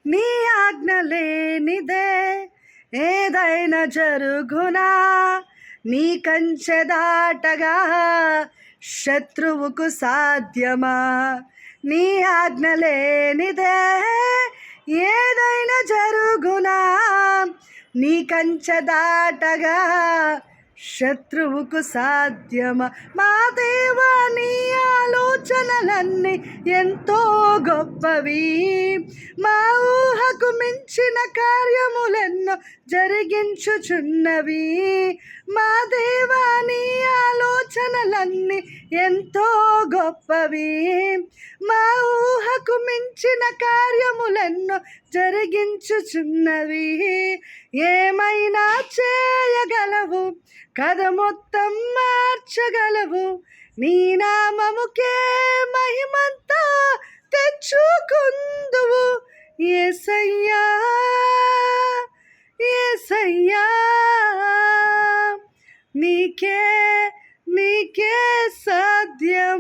నీ ఆజ్ఞ లేనిదే ఏదైనా జరుగునా, నీ కంచె దాటగా శత్రువుకు సాధ్యమా? నీ ఆజ్ఞ లేనిదే ఏదైనా జరుగునా, నీ కంచె దాటగా శత్రువుకు సాధ్యమా? మా దేవా, నీ ఆలోచనలన్నీ ఎంతో గొప్పవి, మా ఊహకు మించిన కార్యములెన్నో జరిగించుచున్నవి. మా దేవా, నీ ఆలోచనలన్నీ ఎంతో గొప్పవి, మా ఊహకు మించిన కార్యములెన్నో జరిగించుచున్నవి. ఏమైనా చేయగలవు, కథ మొత్తం మార్చగలవు, నీ నామముకే మహిమంతా తెచ్చుకుందువు. యేసయ్యా, యేసయ్యా, నీకే నీకే సాధ్యం.